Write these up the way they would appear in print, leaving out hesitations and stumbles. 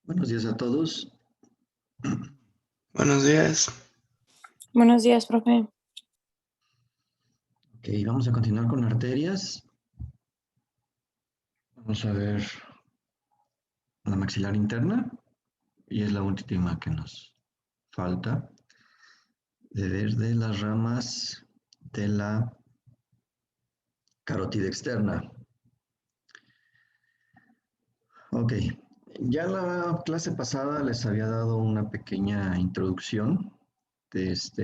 Buenos días a todos. Buenos días. Buenos días, profe. Ok, vamos a continuar con arterias. Vamos a ver la maxilar interna y es la última que nos falta de ver de las ramas de la carótida externa. Ok, ya en la clase pasada les había dado una pequeña introducción de esta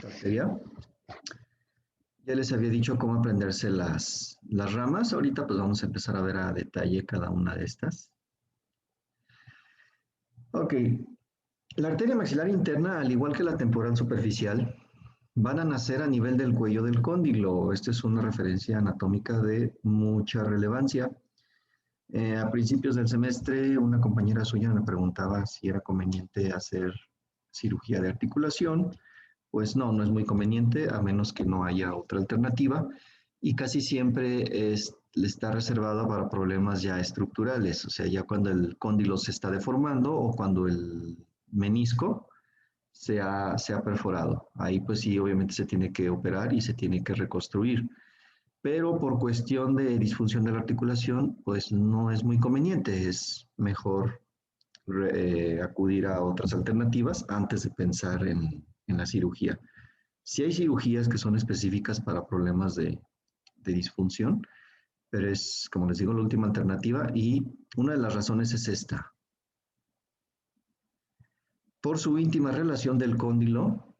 arteria. Ya les había dicho cómo aprenderse las ramas. Ahorita pues vamos a empezar a ver a detalle cada una de estas. Ok, la arteria maxilar interna, al igual que la temporal superficial, van a nacer a nivel del cuello del cóndilo. Esta es una referencia anatómica de mucha relevancia. A principios del semestre, una compañera suya me preguntaba si era conveniente hacer cirugía de articulación. Pues no, no es muy conveniente, a menos que no haya otra alternativa. Y casi siempre le está reservada para problemas ya estructurales, o sea, ya cuando el cóndilo se está deformando o cuando el menisco se ha perforado. Ahí pues sí, obviamente se tiene que operar y se tiene que reconstruir. Pero por cuestión de disfunción de la articulación, pues no es muy conveniente. Es mejor acudir a otras alternativas antes de pensar en la cirugía. Sí hay cirugías que son específicas para problemas de disfunción, pero es, como les digo, la última alternativa y una de las razones es esta. Por su íntima relación del cóndilo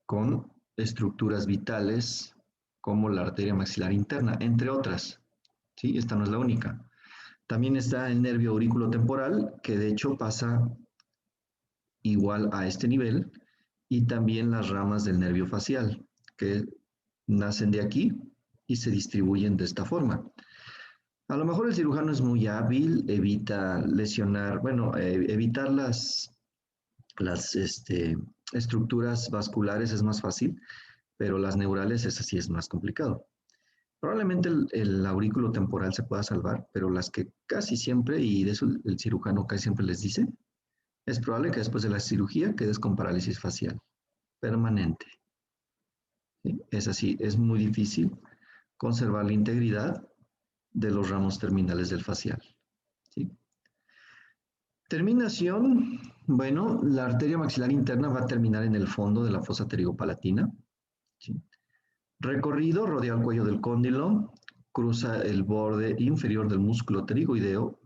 con estructuras vitales como la arteria maxilar interna, entre otras. ¿Sí? Esta no es la única. También está el nervio auriculotemporal, que de hecho pasa igual a este nivel, y también las ramas del nervio facial, que nacen de aquí y se distribuyen de esta forma. A lo mejor el cirujano es muy hábil, evita lesionar, bueno, evitar las estructuras vasculares es más fácil, pero las neurales, es así, es más complicado. Probablemente el aurículo temporal se pueda salvar, pero las que casi siempre, y de eso el cirujano casi siempre les dice, es probable que después de la cirugía quedes con parálisis facial permanente. ¿Sí? Es así, es muy difícil conservar la integridad de los ramos terminales del facial. ¿Sí? Terminación, bueno, la arteria maxilar interna va a terminar en el fondo de la fosa pterigopalatina. ¿Sí? Recorrido, rodea el cuello del cóndilo, cruza el borde inferior del músculo pterigoideo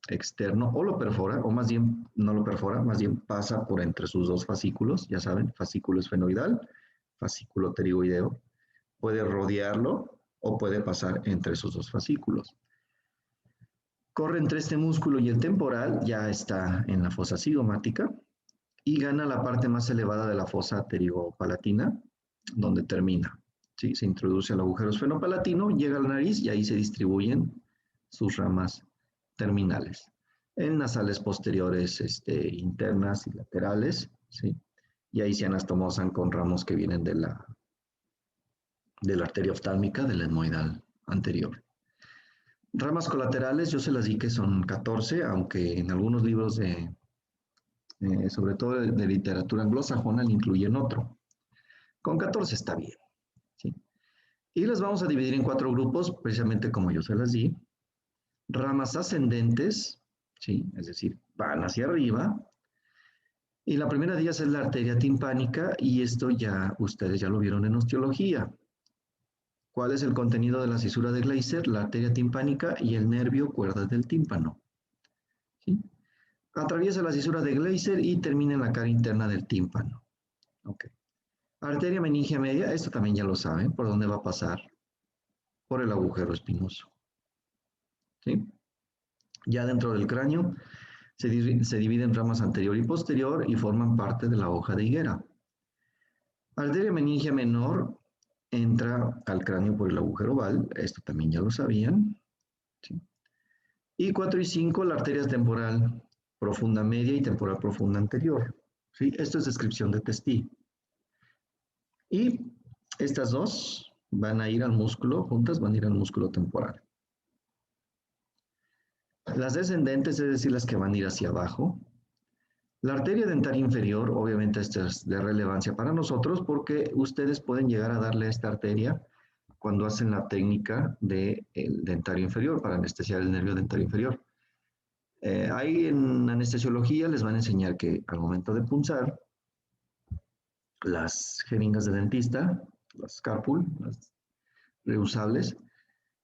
externo o lo perfora, o más bien no lo perfora, más bien pasa por entre sus dos fascículos, ya saben, fascículo esfenoidal, fascículo pterigoideo. Puede rodearlo o puede pasar entre esos dos fascículos. Corre entre este músculo y el temporal, ya está en la fosa cigomática, y gana la parte más elevada de la fosa pterigopalatina, donde termina. ¿Sí? Se introduce al agujero esfenopalatino, llega a la nariz y ahí se distribuyen sus ramas terminales. En nasales posteriores internas y laterales, ¿sí? Y ahí se anastomosan con ramos que vienen de la arteria oftálmica del etmoidal anterior. Ramas colaterales, yo se las di que son 14, aunque en algunos libros sobre todo de literatura anglosajona, le incluyen otro. Con 14 está bien. ¿Sí? Y las vamos a dividir en 4 grupos, precisamente como yo se las di. Ramas ascendentes, ¿sí? Es decir, van hacia arriba. Y la primera de ellas es la arteria timpánica, y esto ya ustedes ya lo vieron en osteología. ¿Cuál es el contenido de la cisura de Gleiser? La arteria timpánica y el nervio cuerdas del tímpano. ¿Sí? Atraviesa la cisura de Gleiser y termina en la cara interna del tímpano. Okay. Arteria meningia media, esto también ya lo saben, ¿por dónde va a pasar? Por el agujero espinoso. ¿Sí? Ya dentro del cráneo se divide en ramas anterior y posterior y forman parte de la hoja de higuera. Arteria meningia menor entra al cráneo por el agujero oval, esto también ya lo sabían. ¿Sí? Y 4 y 5, la arteria temporal profunda media y temporal profunda anterior. ¿Sí? Esto es descripción de Testí. Y estas dos van a ir al músculo, juntas van a ir al músculo temporal. Las descendentes, es decir, las que van a ir hacia abajo. La arteria dentaria inferior, obviamente esta es de relevancia para nosotros porque ustedes pueden llegar a darle a esta arteria cuando hacen la técnica del dentario inferior para anestesiar el nervio dentario inferior. Ahí en anestesiología les van a enseñar que al momento de punzar, las jeringas de dentista, las carpool, las reusables,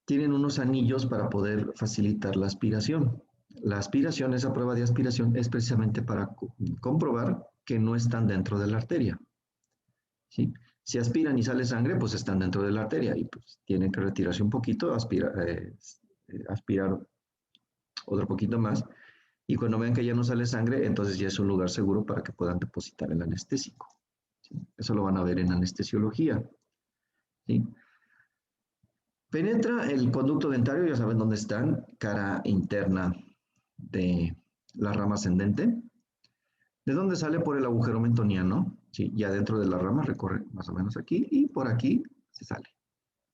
tienen unos anillos para poder facilitar la aspiración. La aspiración, esa prueba de aspiración, es precisamente para comprobar que no están dentro de la arteria. ¿Sí? Si aspiran y sale sangre, pues están dentro de la arteria y pues tienen que retirarse un poquito, aspirar otro poquito más. Y cuando vean que ya no sale sangre, entonces ya es un lugar seguro para que puedan depositar el anestésico. ¿Sí? Eso lo van a ver en anestesiología. ¿Sí? Penetra el conducto dentario, ya saben dónde están, cara interna de la rama ascendente. ¿De dónde sale? Por el agujero mentoniano? ¿Sí? Ya dentro de la rama recorre más o menos aquí y por aquí se sale.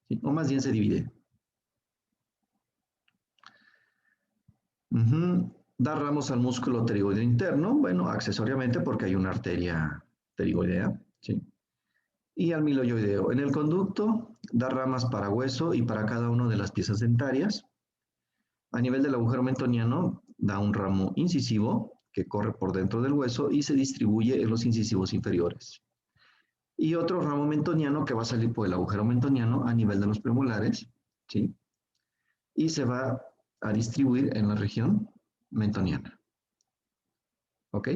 ¿Sí? O más bien se divide. Da ramos al músculo pterigoideo interno, bueno, accesoriamente porque hay una arteria pterigoidea, ¿sí? Y al miloioideo. En el conducto da ramas para hueso y para cada una de las piezas dentarias. A nivel del agujero mentoniano da un ramo incisivo que corre por dentro del hueso y se distribuye en los incisivos inferiores. Y otro ramo mentoniano que va a salir por el agujero mentoniano a nivel de los premolares, ¿sí? Y se va a distribuir en la región mentoniana. ¿Ok?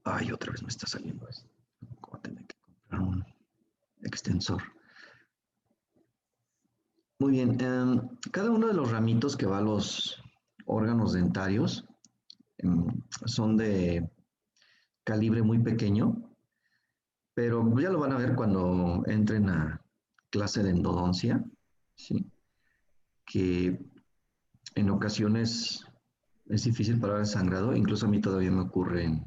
Ay, otra vez me está saliendo esto. Voy a tener que comprar un extensor. Muy bien. Cada uno de los ramitos que va a los órganos dentarios son de calibre muy pequeño, pero ya lo van a ver cuando entren a clase de endodoncia, ¿sí? Que en ocasiones es difícil parar el sangrado, incluso a mí todavía me ocurre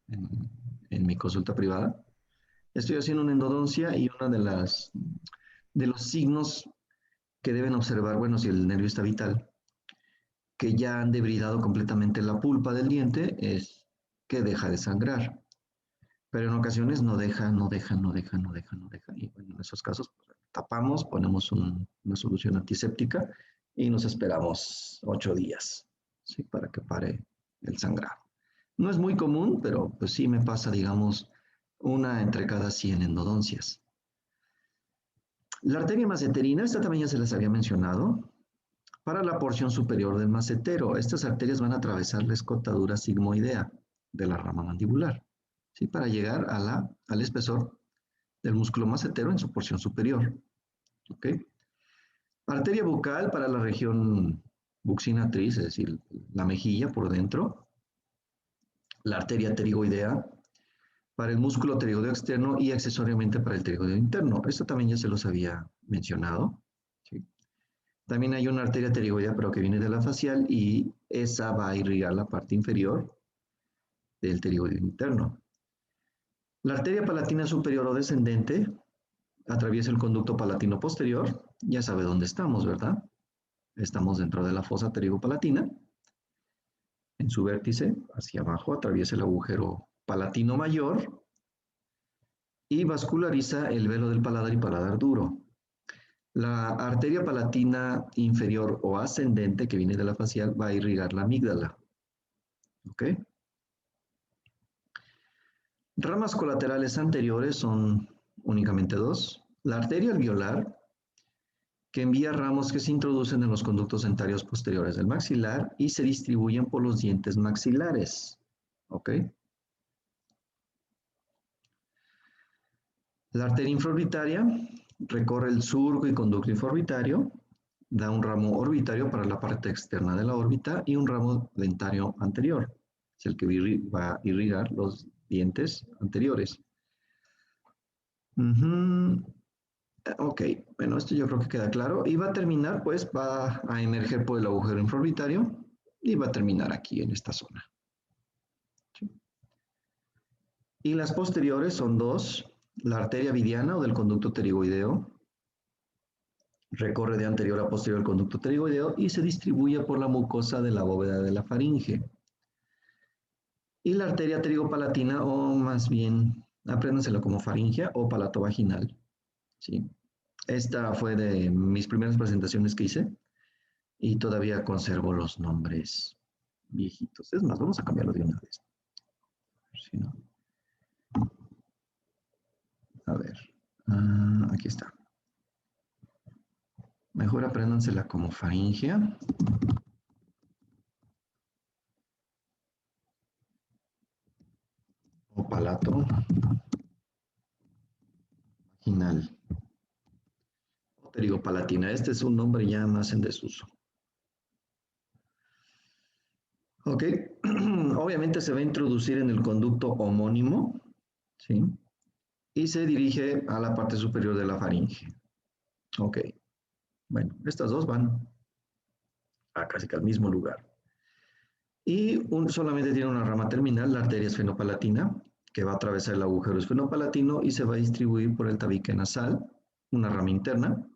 en mi consulta privada. Estoy haciendo una endodoncia y uno de los signos que deben observar, bueno, si el nervio está vital, que ya han debridado completamente la pulpa del diente, es que deja de sangrar. Pero en ocasiones no deja. Y bueno, en esos casos pues, tapamos, ponemos una solución antiséptica y nos esperamos 8 días, ¿sí? Para que pare el sangrado. No es muy común, pero pues sí me pasa, digamos, una entre cada 100 endodoncias. La arteria maceterina, esta también ya se les había mencionado, para la porción superior del macetero. Estas arterias van a atravesar la escotadura sigmoidea de la rama mandibular, ¿sí? Para llegar al espesor del músculo macetero en su porción superior. ¿Ok? Arteria bucal para la región buccinatriz, es decir, la mejilla por dentro. La arteria pterigoidea para el músculo pterigoideo externo y accesoriamente para el pterigoideo interno. Esto también ya se los había mencionado. ¿Sí? También hay una arteria pterigoidea, pero que viene de la facial y esa va a irrigar la parte inferior del pterigoideo interno. La arteria palatina superior o descendente atraviesa el conducto palatino posterior. Ya sabe dónde estamos, ¿verdad? Estamos dentro de la fosa pterigo-palatina. En su vértice, hacia abajo, atraviesa el agujero palatino mayor y vasculariza el velo del paladar y paladar duro. La arteria palatina inferior o ascendente, que viene de la facial, va a irrigar la amígdala. ¿Ok? Ramas colaterales anteriores son únicamente dos. La arteria alveolar, que envía ramos que se introducen en los conductos dentarios posteriores del maxilar y se distribuyen por los dientes maxilares. ¿Ok? La arteria infraorbitaria recorre el surco y conducto infraorbitario, da un ramo orbitario para la parte externa de la órbita y un ramo dentario anterior. Es el que va a irrigar los dientes anteriores. Ok, bueno, esto yo creo que queda claro. Y va a terminar, pues, va a emerger por el agujero infraorbitario y va a terminar aquí en esta zona. ¿Sí? Y las posteriores son dos, la arteria vidiana o del conducto pterigoideo, recorre de anterior a posterior el conducto pterigoideo y se distribuye por la mucosa de la bóveda de la faringe. Y la arteria pterigopalatina, o más bien, apréndansela como faringea o palato vaginal. ¿Sí? Esta fue de mis primeras presentaciones que hice y todavía conservo los nombres viejitos. Es más, vamos a cambiarlo de una vez. Si no. A ver, aquí está. Mejor apréndansela como faringea. O palato vaginal. O pterigopalatina. Este es un nombre ya más en desuso. Ok, obviamente se va a introducir en el conducto homónimo, ¿sí? Y se dirige a la parte superior de la faringe. Ok, bueno, estas dos van a casi que al mismo lugar. Y solamente tiene una rama terminal, la arteria esfenopalatina, que va a atravesar el agujero esfenopalatino y se va a distribuir por el tabique nasal, una rama interna.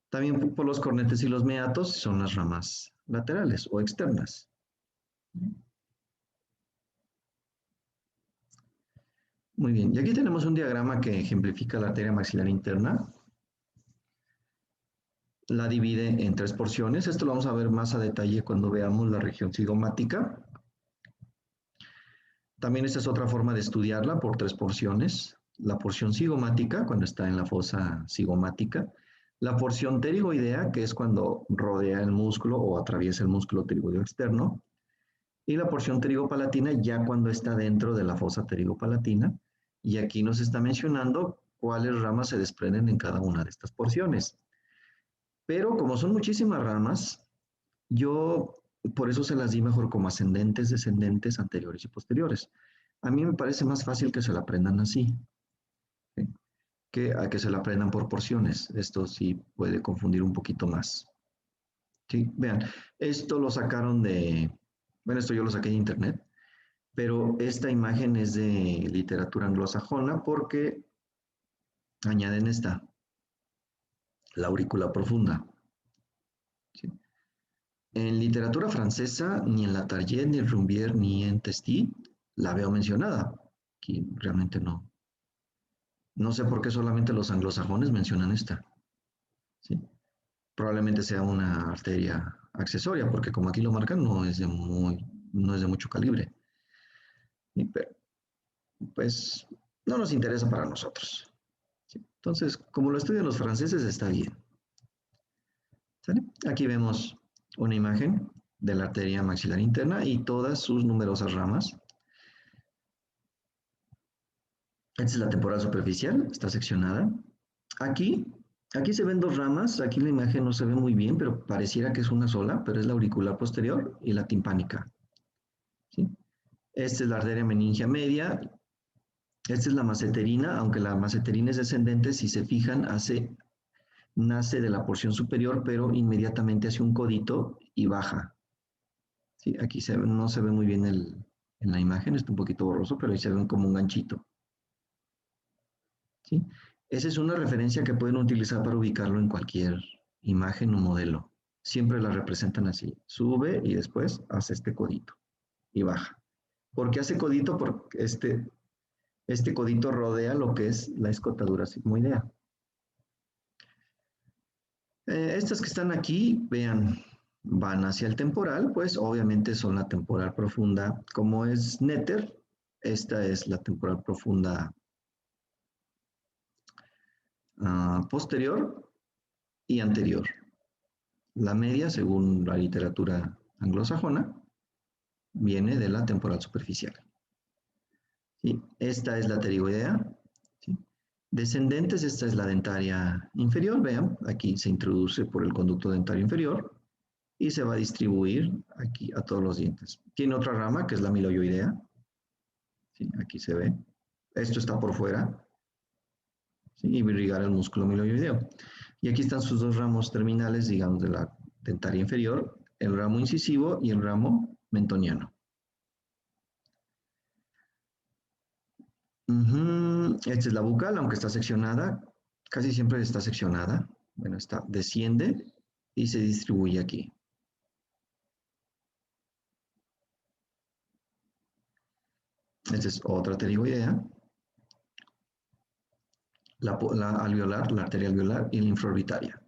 También por los cornetes y los meatos, son las ramas laterales o externas. Muy bien, y aquí tenemos un diagrama que ejemplifica la arteria maxilar interna. La divide en tres porciones. Esto lo vamos a ver más a detalle cuando veamos la región cigomática. También esta es otra forma de estudiarla por tres porciones. La porción cigomática, cuando está en la fosa cigomática. La porción pterigoidea, que es cuando rodea el músculo o atraviesa el músculo pterigoideo externo. Y la porción pterigopalatina ya cuando está dentro de la fosa pterigopalatina. Y aquí nos está mencionando cuáles ramas se desprenden en cada una de estas porciones. Pero como son muchísimas ramas, yo por eso se las di mejor como ascendentes, descendentes, anteriores y posteriores. A mí me parece más fácil que se la aprendan así, ¿sí? Que a que se la aprendan por porciones. Esto sí puede confundir un poquito más. ¿Sí? Vean, esto lo sacaron de, bueno, esto yo lo saqué de internet, pero esta imagen es de literatura anglosajona porque añaden esta, la aurícula profunda. ¿Sí? En literatura francesa, ni en Latarjet, ni en Rumbier, ni en Testi, la veo mencionada. Aquí realmente no. No sé por qué solamente los anglosajones mencionan esta. ¿Sí? Probablemente sea una arteria accesoria, porque como aquí lo marcan, no es de mucho calibre. Pero, pues no nos interesa para nosotros. ¿Sí? Entonces, como lo estudian los franceses, está bien. ¿Sale? Aquí vemos una imagen de la arteria maxilar interna y todas sus numerosas ramas. Esta es la temporal superficial, está seccionada. Aquí, aquí se ven dos ramas, aquí la imagen no se ve muy bien, pero pareciera que es una sola, pero es la auricular posterior y la timpánica. ¿Sí? Esta es la arteria meningia media, esta es la maceterina, aunque la maceterina es descendente, si se fijan, nace de la porción superior, pero inmediatamente hace un codito y baja. ¿Sí? Aquí no se ve muy bien en la imagen, está un poquito borroso, pero ahí se ven como un ganchito. ¿Sí? Esa es una referencia que pueden utilizar para ubicarlo en cualquier imagen o modelo. Siempre la representan así. Sube y después hace este codito y baja. ¿Por qué hace codito? Porque este codito rodea lo que es la escotadura sigmoidea. Estas que están aquí, vean, van hacia el temporal, pues obviamente son la temporal profunda. Como es néter, esta es la temporal profunda posterior y anterior. La media, según la literatura anglosajona, viene de la temporal superficial. ¿Sí? Esta es la pterigoidea. ¿Sí? Descendentes, esta es la dentaria inferior. Vean, aquí se introduce por el conducto dentario inferior y se va a distribuir aquí a todos los dientes. Tiene otra rama que es la miloioidea. ¿Sí? Aquí se ve. Esto está por fuera. ¿Sí? Y va a irrigar el músculo miloioideo. Y aquí están sus dos ramos terminales, digamos, de la dentaria inferior, el ramo incisivo y el ramo mentoniano. Esta es la bucal, aunque está seccionada, casi siempre está seccionada. Bueno, desciende y se distribuye aquí. Esta es otra pterigoidea. La alveolar, la arteria alveolar y la infraorbitaria.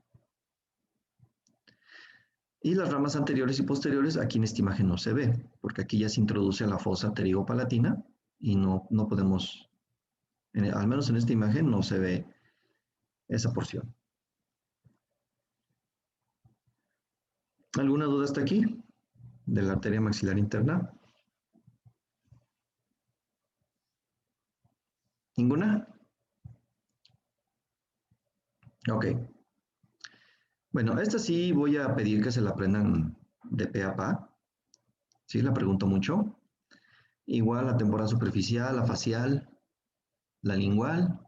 Y las ramas anteriores y posteriores, aquí en esta imagen no se ve, porque aquí ya se introduce la fosa pterigopalatina y no podemos, al menos en esta imagen no se ve esa porción. ¿Alguna duda hasta aquí de la arteria maxilar interna? ¿Ninguna? Ok. Bueno, esta sí voy a pedir que se la aprendan de pe a pa. Sí, la pregunto mucho. Igual la temporal superficial, la facial, la lingual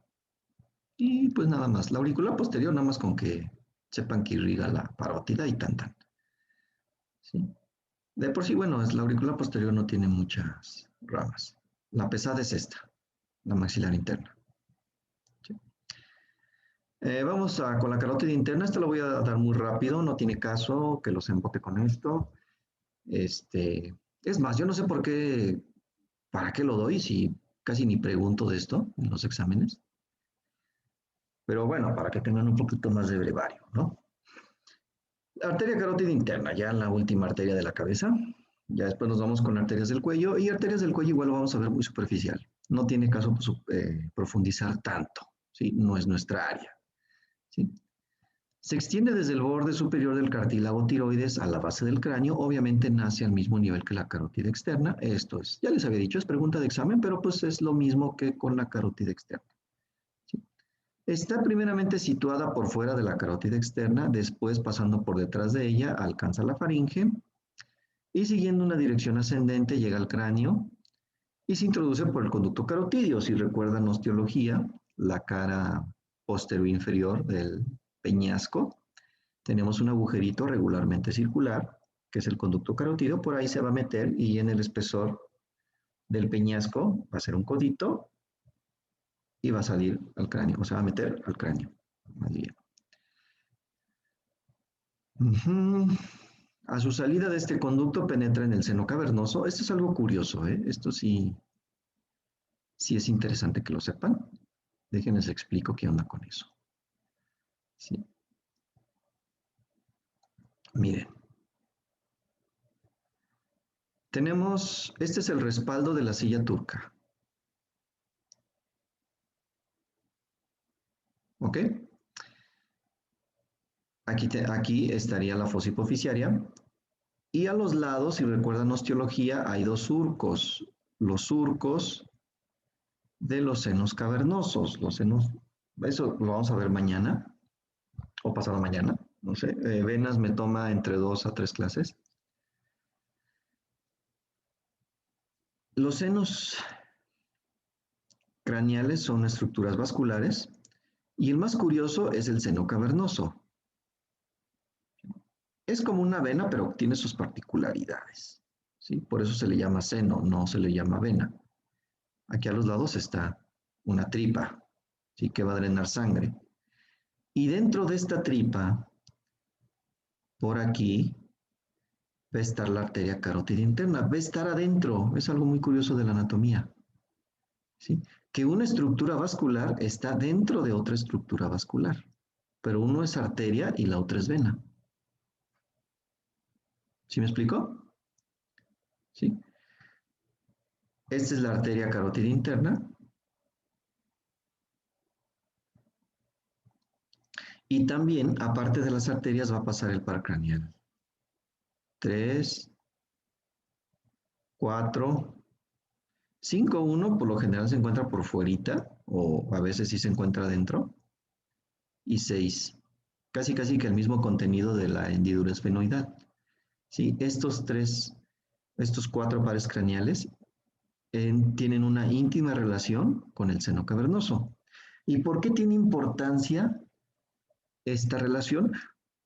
y pues nada más. La auricular posterior, nada más con que sepan que irriga la parótida y tan. ¿Sí? De por sí, bueno, la auricular posterior no tiene muchas ramas. La pesada es esta, la maxilar interna. ¿Sí? Vamos con la carótida interna. Esta lo voy a dar muy rápido, no tiene caso que los embote con esto. Es más, yo no sé por qué, para qué lo doy, si casi ni pregunto de esto en los exámenes. Pero bueno, para que tengan un poquito más de brevario, ¿no? Arteria carótida interna, ya la última arteria de la cabeza. Ya después nos vamos con arterias del cuello. Y arterias del cuello igual lo vamos a ver muy superficial. No tiene caso profundizar tanto, ¿sí? No es nuestra área, ¿sí? Se extiende desde el borde superior del cartílago tiroides a la base del cráneo. Obviamente nace al mismo nivel que la carótida externa. Esto es, ya les había dicho, es pregunta de examen, pero pues es lo mismo que con la carótida externa. ¿Sí? Está primeramente situada por fuera de la carótida externa, después pasando por detrás de ella, alcanza la faringe y siguiendo una dirección ascendente llega al cráneo y se introduce por el conducto carotídeo. Si recuerdan osteología, la cara posterior inferior del peñasco, tenemos un agujerito regularmente circular, que es el conducto carotídeo, por ahí se va a meter y en el espesor del peñasco va a ser un codito y va a salir al cráneo, o se va a meter al cráneo, más bien. A su salida de este conducto penetra en el seno cavernoso. Esto es algo curioso, ¿eh? Esto sí es interesante que lo sepan. Déjenles explico qué onda con eso. ¿Sí? Miren. Este es el respaldo de la silla turca. ¿Ok? Aquí estaría la fosa hipofisiaria. Y a los lados, si recuerdan osteología, hay dos surcos. Los surcos de los senos cavernosos. Eso lo vamos a ver mañana o pasado mañana. No sé. Venas me toma entre 2 a 3 clases. Los senos craneales son estructuras vasculares y el más curioso es el seno cavernoso. Es como una vena, pero tiene sus particularidades, ¿sí? Por eso se le llama seno, no se le llama vena. Aquí a los lados está una tripa, ¿sí? Que va a drenar sangre. Y dentro de esta tripa, por aquí, va a estar la arteria carótida interna, va a estar adentro. Es algo muy curioso de la anatomía, ¿sí? Que una estructura vascular está dentro de otra estructura vascular, pero uno es arteria y la otra es vena. ¿Sí me explico? ¿Sí? Esta es la arteria carótida interna. Y también, aparte de las arterias, va a pasar el par craneal. 3, 4, 5, 1 por lo general se encuentra por fuerita, o a veces sí se encuentra dentro. Y 6, casi que el mismo contenido de la hendidura esfenoidal. ¿Sí? Estos 4 pares craneales tienen una íntima relación con el seno cavernoso. ¿Y por qué tiene importancia esta relación?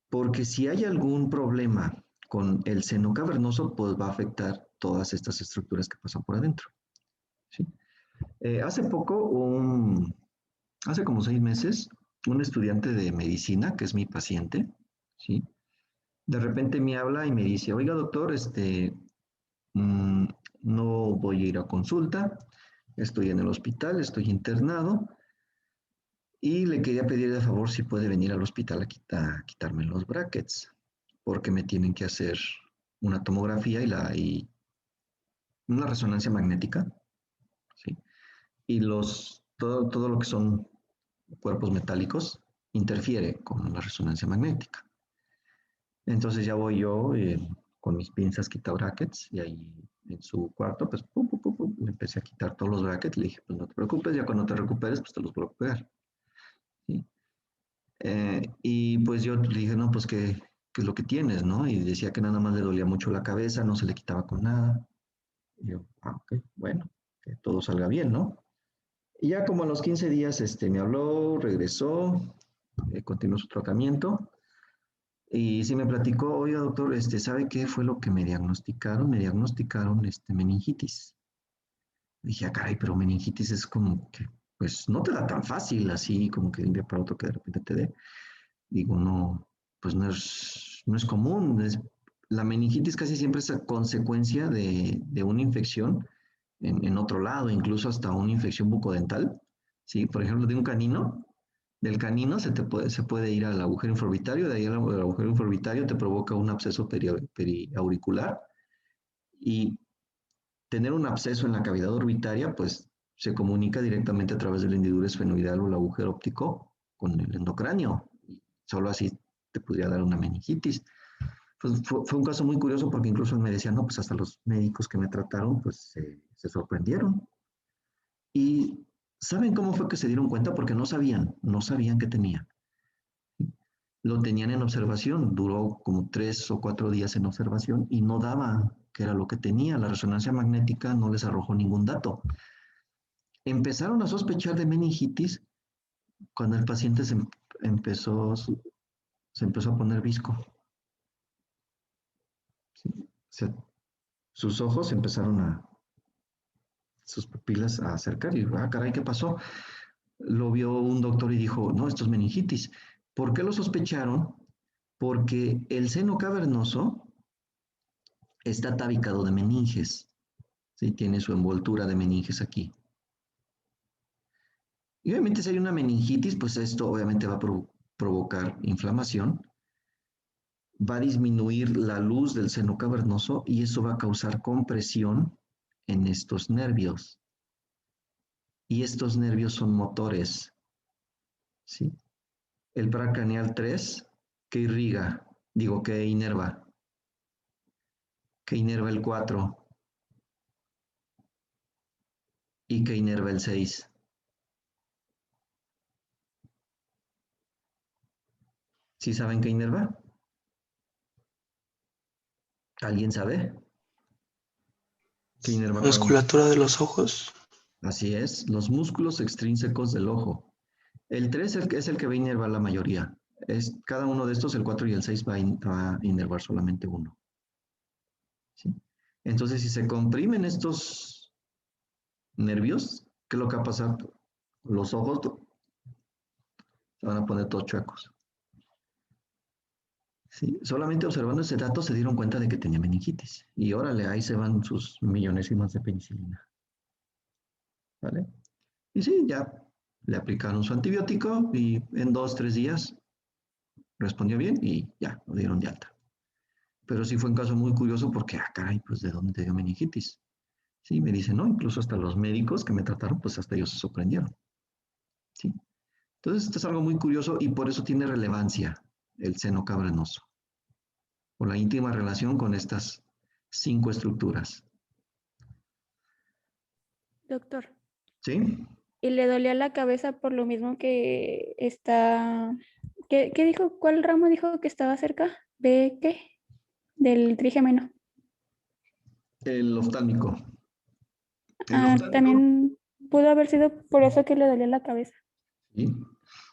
Porque si hay algún problema con el seno cavernoso, pues va a afectar todas estas estructuras que pasan por adentro. ¿Sí? Hace como 6 meses, un estudiante de medicina, que es mi paciente, ¿sí? De repente me habla y me dice, oiga, doctor, mm, no voy a ir a consulta, estoy en el hospital, estoy internado y le quería pedir de favor si puede venir al hospital a quitarme los brackets, porque me tienen que hacer una tomografía y una resonancia magnética, ¿sí? Y todo lo que son cuerpos metálicos interfiere con la resonancia magnética. Entonces ya voy yo con mis pinzas quita brackets y ahí en su cuarto, pues pum, pum, pum, pum, le empecé a quitar todos los brackets. Le dije, pues no te preocupes, ya cuando te recuperes, pues te los vuelvo a pegar. ¿Sí? Y pues yo le dije, no, pues ¿qué es lo que tienes, no? Y decía que nada más le dolía mucho la cabeza, no se le quitaba con nada. Y yo, ok, bueno, que todo salga bien, ¿no? Y ya como a los 15 días me habló, regresó, continuó su tratamiento. Y sí me platicó, oiga, doctor, ¿sabe qué fue lo que me diagnosticaron? Me diagnosticaron meningitis. Dije, ah, caray, pero meningitis es como que, pues no te da tan fácil así, como que de un día para otro que de repente te dé. Digo, no, pues no es común. La meningitis casi siempre es a consecuencia de una infección en otro lado, incluso hasta una infección bucodental. ¿Sí? Por ejemplo, de un canino, del canino se puede ir al agujero infraorbitario, de ahí al agujero infraorbitario te provoca un absceso periauricular y tener un absceso en la cavidad orbitaria, pues se comunica directamente a través del hendidura esfenoidal o el agujero óptico con el endocráneo. Y solo así te podría dar una meningitis. Pues fue un caso muy curioso porque incluso él me decía, no, pues hasta los médicos que me trataron, pues se sorprendieron. Y ¿saben cómo fue que se dieron cuenta? Porque no sabían qué tenía. Lo tenían en observación, duró como 3 o 4 días en observación y no daba qué era lo que tenía. La resonancia magnética no les arrojó ningún dato. Empezaron a sospechar de meningitis cuando el paciente empezó, se empezó a poner visco. ¿Sí? O sea, sus ojos sus pupilas a acercar y, ah, caray, ¿qué pasó? Lo vio un doctor y dijo, no, esto es meningitis. ¿Por qué lo sospecharon? Porque el seno cavernoso está tabicado de meninges, ¿sí? Tiene su envoltura de meninges aquí. Y obviamente si hay una meningitis, pues esto obviamente va a provocar inflamación, va a disminuir la luz del seno cavernoso y eso va a causar compresión en estos nervios. Y estos nervios son motores, ¿sí? El paracraneal 3 que irriga, digo que inerva el 4 y que inerva el 6. ¿Sí saben qué inerva? ¿Alguien sabe? ¿Qué inerva cada uno? Musculatura de los ojos. Así es, los músculos extrínsecos del ojo. El 3 es el que va a inervar la mayoría. Cada uno de estos, el 4 y el 6, va a inervar solamente uno. ¿Sí? Entonces, si se comprimen estos nervios, ¿qué es lo que va a pasar? Los ojos se van a poner todos chuecos. ¿Sí? Solamente observando ese dato se dieron cuenta de que tenía meningitis. Y órale, ahí se van sus millonésimas de penicilina. ¿Vale? Y sí, ya le aplicaron su antibiótico y en 2, 3 días respondió bien y ya, lo dieron de alta. Pero sí fue un caso muy curioso porque, ah, caray, pues ¿de dónde te dio meningitis? Sí, me dicen, no, incluso hasta los médicos que me trataron, pues hasta ellos se sorprendieron. Sí. Entonces, esto es algo muy curioso y por eso tiene relevancia el seno cavernoso, por la íntima relación con estas 5 estructuras. Doctor, ¿Sí? y le dolía la cabeza por lo mismo que está... ¿Qué dijo? ¿Cuál ramo dijo que estaba cerca? ¿De qué? Del trigémino. El oftálmico. El Ah, oftálmico. también pudo haber sido por eso que le dolía la cabeza. Sí.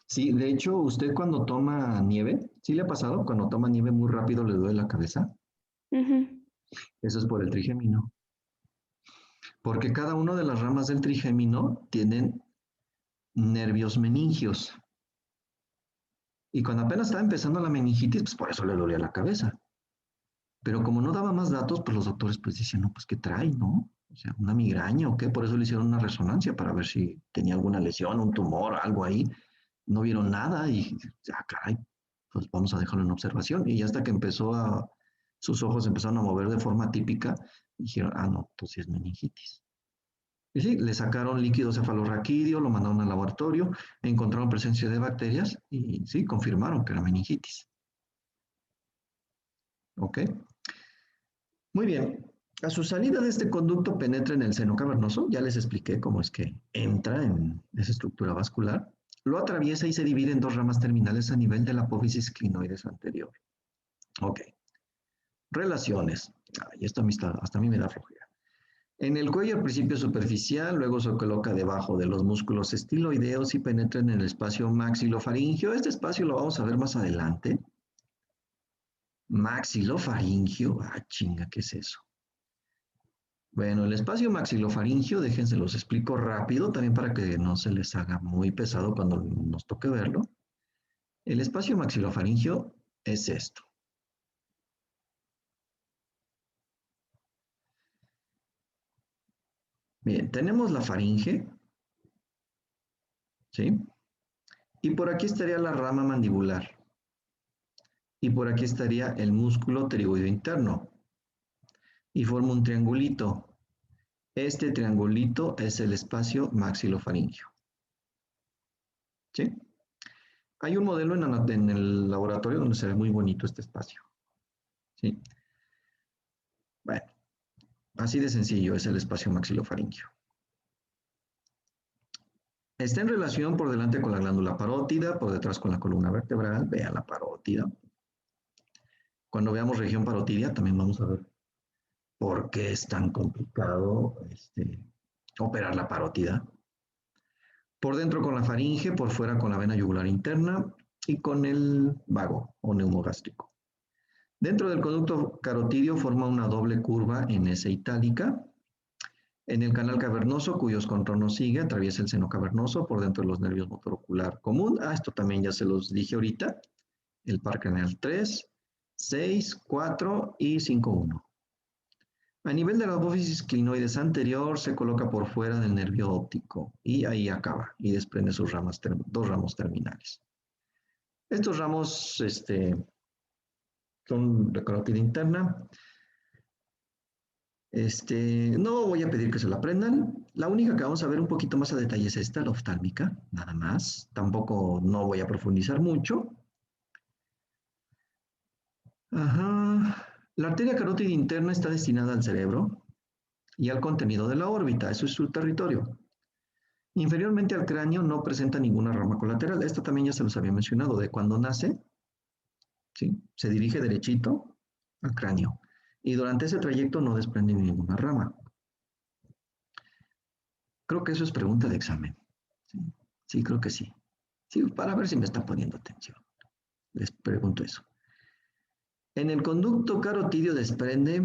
Sí, de hecho, usted cuando toma nieve, ¿sí le ha pasado? Cuando toma nieve muy rápido le duele la cabeza. Ujú. Eso es por el trigémino. Porque cada una de las ramas del trigémino tienen nervios meningios. Y cuando apenas estaba empezando la meningitis, pues por eso le dolía la cabeza. Pero como no daba más datos, pues los doctores pues decían, no, pues ¿qué trae, no? O sea, una migraña o qué, por eso le hicieron una resonancia para ver si tenía alguna lesión, un tumor, algo ahí. No vieron nada y, caray, pues vamos a dejarlo en observación. Y hasta que sus ojos empezaron a mover de forma típica, dijeron, no, entonces es meningitis. Y sí, le sacaron líquido cefalorraquídeo, lo mandaron al laboratorio, encontraron presencia de bacterias y sí, confirmaron que era meningitis. ¿Ok? Muy bien. A su salida de este conducto penetra en el seno cavernoso, ya les expliqué cómo es que entra en esa estructura vascular, lo atraviesa y se divide en dos ramas terminales a nivel de la apófisis clinoides anterior. Ok. Relaciones. Y esto hasta a mí me da flojera. En el cuello al principio superficial, luego se coloca debajo de los músculos estiloideos y penetra en el espacio maxilofaringio. Este espacio lo vamos a ver más adelante. Maxilofaringio. Chinga, ¿qué es eso? Bueno, el espacio maxilofaringio, déjense los explico rápido, también para que no se les haga muy pesado cuando nos toque verlo. El espacio maxilofaringio es esto. Bien, tenemos la faringe, ¿sí? Y por aquí estaría la rama mandibular. Y por aquí estaría el músculo pterigoideo interno. Y forma un triangulito. Este triangulito es el espacio maxilofaringio. ¿Sí? Hay un modelo en el laboratorio donde se ve muy bonito este espacio. ¿Sí? Bueno, así de sencillo es el espacio maxilofaringio. Está en relación por delante con la glándula parótida, por detrás con la columna vertebral. Vean la parótida. Cuando veamos región parotidia, también vamos a ver por qué es tan complicado operar la parótida. Por dentro con la faringe, por fuera con la vena yugular interna y con el vago o neumogástrico. Dentro del conducto carotidio forma una doble curva en S itálica. En el canal cavernoso, cuyos contornos sigue, atraviesa el seno cavernoso por dentro de los nervios motor ocular común. Esto también ya se los dije ahorita. El par craneal 3, 6, 4 y 5,1. A nivel de la apófisis clinoides anterior se coloca por fuera del nervio óptico y ahí acaba y desprende sus dos ramos terminales. Estos ramos son de carótida interna. No voy a pedir que se la aprendan. La única que vamos a ver un poquito más a detalle es esta, la oftálmica, nada más. Tampoco no voy a profundizar mucho. Ajá. La arteria carótida interna está destinada al cerebro y al contenido de la órbita, eso es su territorio. Inferiormente al cráneo no presenta ninguna rama colateral. Esto también ya se los había mencionado, de cuando nace, ¿sí? Se dirige derechito al cráneo y durante ese trayecto no desprende ninguna rama. Creo que eso es pregunta de examen. Sí, sí, creo que sí. Sí, para ver si me están poniendo atención. Les pregunto eso. En el conducto carotidio desprende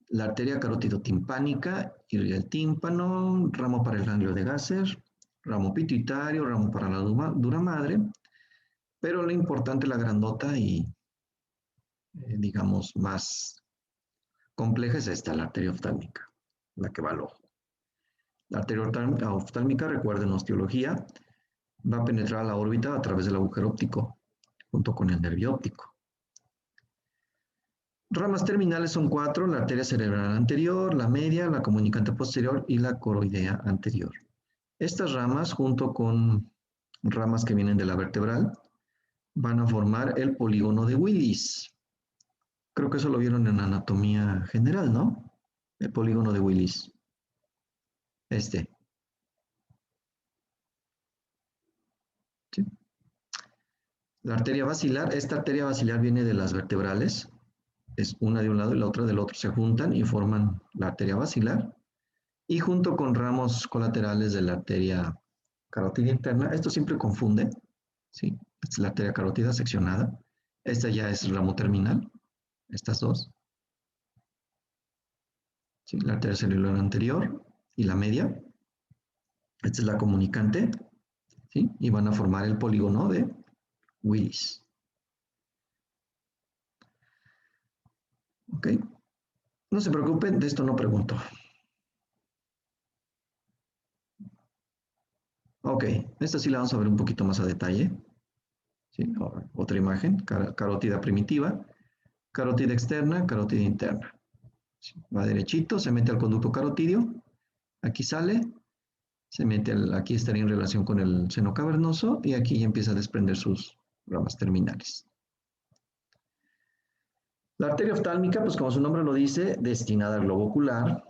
la arteria carotidotimpánica, irriga el tímpano, ramo para el ganglio de Gasser, ramo pituitario, ramo para la dura madre, pero lo importante, la grandota y, digamos, más compleja es esta, la arteria oftálmica, la que va al ojo. La arteria oftálmica, recuerden osteología, va a penetrar a la órbita a través del agujero óptico, junto con el nervio óptico. Ramas terminales son 4, la arteria cerebral anterior, la media, la comunicante posterior y la coroidea anterior. Estas ramas, junto con ramas que vienen de la vertebral, van a formar el polígono de Willis. Creo que eso lo vieron en anatomía general, ¿no? El polígono de Willis. ¿Sí? La arteria basilar, esta arteria basilar viene de las vertebrales, es una de un lado y la otra del otro, se juntan y forman la arteria basilar, y junto con ramos colaterales de la arteria carótida interna, esto siempre confunde, ¿sí? Esta es la arteria carótida seccionada, esta ya es ramo terminal, estas dos, ¿sí? La arteria cerebral anterior y la media, esta es la comunicante, ¿sí? Y van a formar el polígono de Willis. ¿Ok? No se preocupen, de esto no pregunto. Ok, esta sí la vamos a ver un poquito más a detalle. ¿Sí? Otra imagen, carótida primitiva, carótida externa, carótida interna. ¿Sí? Va derechito, se mete al conducto carotídeo, aquí sale, se mete aquí estaría en relación con el seno cavernoso y aquí ya empieza a desprender sus ramas terminales. La arteria oftálmica, pues como su nombre lo dice, destinada al globo ocular,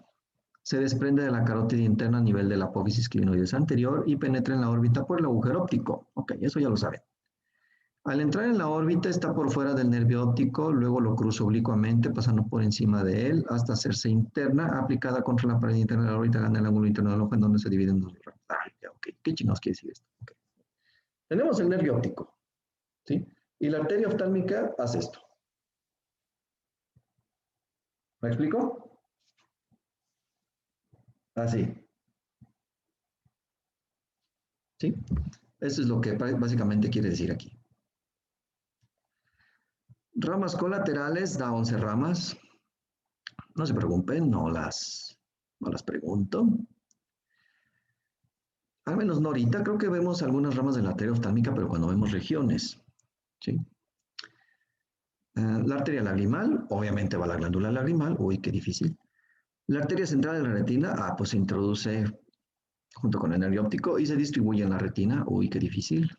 se desprende de la carótida interna a nivel de la apófisis clinoides anterior y penetra en la órbita por el agujero óptico. Ok, eso ya lo saben. Al entrar en la órbita está por fuera del nervio óptico, luego lo cruza oblicuamente pasando por encima de él hasta hacerse interna, aplicada contra la pared interna de la órbita, gana el ángulo interno del ojo en donde se dividen dos ramas. Ok, ¿qué chingados quiere decir esto? Okay. Tenemos el nervio óptico, ¿sí? Y la arteria oftálmica hace esto. ¿Me explico? Así, ¿sí? Eso es lo que básicamente quiere decir aquí. Ramas colaterales, da 11 ramas. No se preocupen, no las pregunto. Al menos no ahorita, creo que vemos algunas ramas de la arteria oftálmica, pero cuando vemos regiones, ¿sí? La arteria lagrimal, obviamente va a la glándula lagrimal, uy, qué difícil. La arteria central de la retina, pues se introduce junto con el nervio óptico y se distribuye en la retina, uy, qué difícil.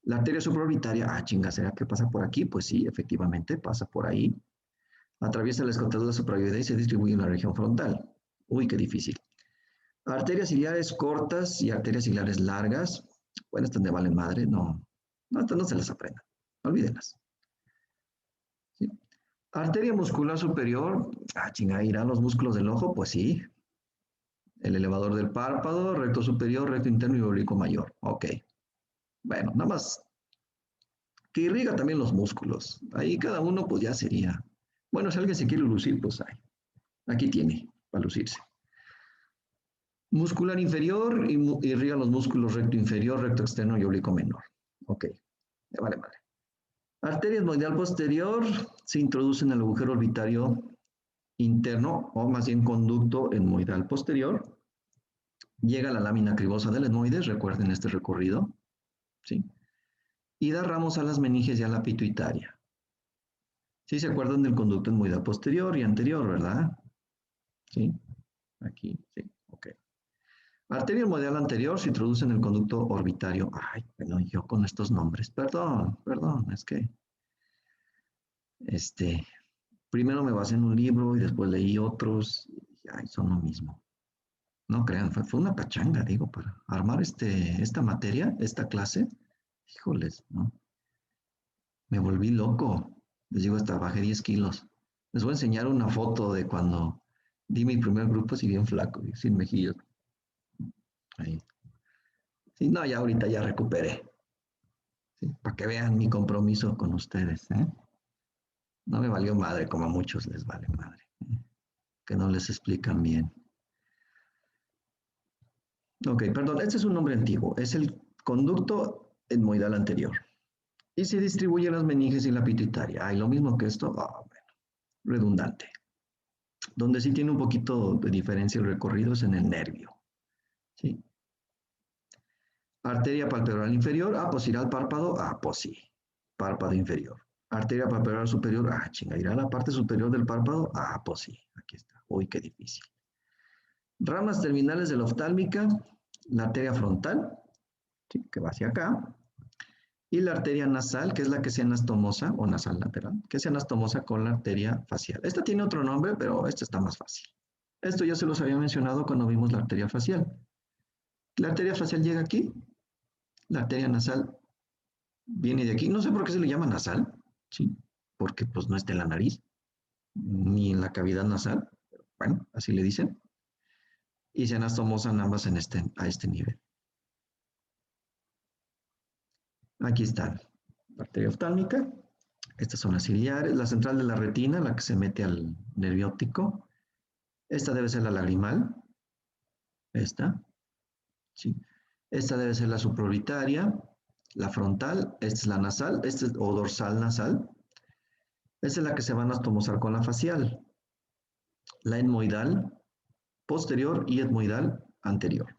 La arteria supraorbitaria, chinga, ¿será que pasa por aquí? Pues sí, efectivamente, pasa por ahí. Atraviesa la escotadura supraorbitaria y se distribuye en la región frontal. Uy, qué difícil. Arterias ciliares cortas y arterias ciliares largas. Bueno, estas me valen madre, no, estas no se las aprendan. Olvídenlas. ¿Sí? Arteria muscular superior. Chinga, ¿irán los músculos del ojo? Pues sí. El elevador del párpado, recto superior, recto interno y oblicuo mayor. Ok. Bueno, nada más que irriga también los músculos. Ahí cada uno pues ya sería. Bueno, si alguien se quiere lucir, pues ahí. Aquí tiene, para lucirse. Muscular inferior, irriga los músculos recto inferior, recto externo y oblicuo menor. Ok, vale. Arteria etmoidal posterior se introduce en el agujero orbitario interno, o más bien conducto etmoidal posterior. Llega a la lámina cribosa del etmoides, recuerden este recorrido, ¿sí? Y da ramos a las meninges y a la pituitaria. ¿Sí se acuerdan del conducto etmoidal posterior y anterior, verdad? ¿Sí? Aquí, sí, ok. Arteria etmoidal anterior se introduce en el conducto orbitario. Bueno, yo con estos nombres, perdón, es que, primero me basé en un libro y después leí otros, y son lo mismo. No crean, fue una pachanga, digo, para armar esta materia, esta clase. Híjoles, ¿no? Me volví loco. Les digo, hasta bajé 10 kilos. Les voy a enseñar una foto de cuando di mi primer grupo, así bien flaco, sin mejillas. Ahí. Sí, no, ya ahorita ya recuperé. ¿Sí? Para que vean mi compromiso con ustedes. ¿Eh? No me valió madre, como a muchos les vale madre. Que no les explican bien. Ok, perdón, este es un nombre antiguo. Es el conducto etmoidal anterior. Y se distribuye en las meninges y la pituitaria. Lo mismo que esto, bueno, redundante. Donde sí tiene un poquito de diferencia el recorrido es en el nervio. ¿Sí? Arteria palpebral inferior, pues irá al párpado, pues sí, párpado inferior. Arteria palpebral superior, chinga, irá a la parte superior del párpado, pues sí, aquí está. Uy, qué difícil. Ramas terminales de la oftálmica, la arteria frontal, ¿sí? Que va hacia acá, y la arteria nasal, que es la que se anastomosa, o nasal lateral, que se anastomosa con la arteria facial. Esta tiene otro nombre, pero esta está más fácil. Esto ya se los había mencionado cuando vimos la arteria facial. La arteria facial llega aquí, la arteria nasal viene de aquí. No sé por qué se le llama nasal, ¿sí? Porque pues no está en la nariz, ni en la cavidad nasal. Pero, bueno, así le dicen. Y se anastomosan ambas a este nivel. Aquí está la arteria oftálmica. Estas son las ciliares, la central de la retina, la que se mete al nervio óptico. Esta debe ser la lagrimal. Esta, ¿sí? Esta debe ser la supraorbitaria. La frontal, esta es la nasal, o dorsal nasal. Esta es la que se va a anastomosar con la facial. La etmoidal posterior y etmoidal anterior.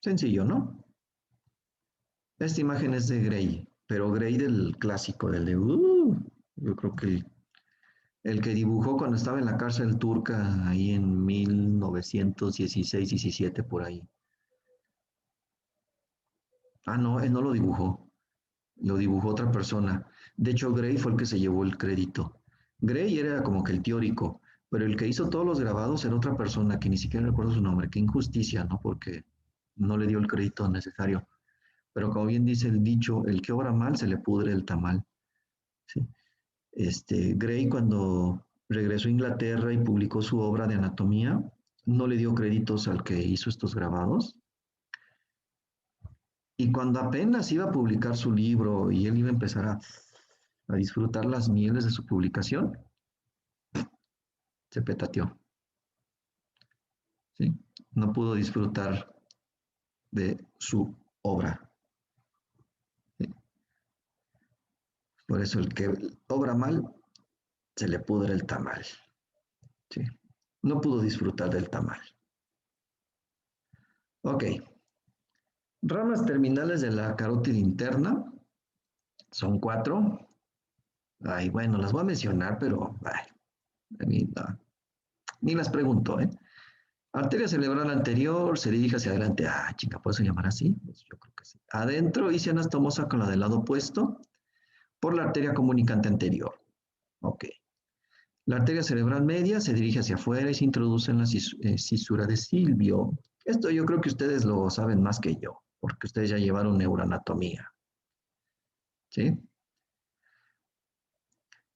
Sencillo, ¿no? Esta imagen es de Gray, pero Gray del clásico, del de... yo creo que el que dibujó cuando estaba en la cárcel turca, ahí en 1916-17, por ahí. Ah, no, él no lo dibujó otra persona. De hecho, Gray fue el que se llevó el crédito. Gray era como que el teórico, pero el que hizo todos los grabados era otra persona que ni siquiera recuerdo su nombre. Qué injusticia, ¿no? Porque no le dio el crédito necesario. Pero como bien dice el dicho, el que obra mal se le pudre el tamal. ¿Sí? Gray, cuando regresó a Inglaterra y publicó su obra de anatomía, no le dio créditos al que hizo estos grabados. Y cuando apenas iba a publicar su libro y él iba a empezar a disfrutar las mieles de su publicación, se petateó. ¿Sí? No pudo disfrutar de su obra. ¿Sí? Por eso el que obra mal, se le pudre el tamal. ¿Sí? No pudo disfrutar del tamal. Ok. Ramas terminales de la carótida interna son 4. Ay, bueno, las voy a mencionar, pero ni las pregunto, ¿eh? Arteria cerebral anterior se dirige hacia adelante. Ah, chica, ¿puedo llamar así? Pues yo creo que sí. Adentro y se anastomosa con la del lado opuesto por la arteria comunicante anterior. Ok. La arteria cerebral media se dirige hacia afuera y se introduce en la cisura de Silvio. Esto yo creo que ustedes lo saben más que yo, porque ustedes ya llevaron neuroanatomía. ¿Sí?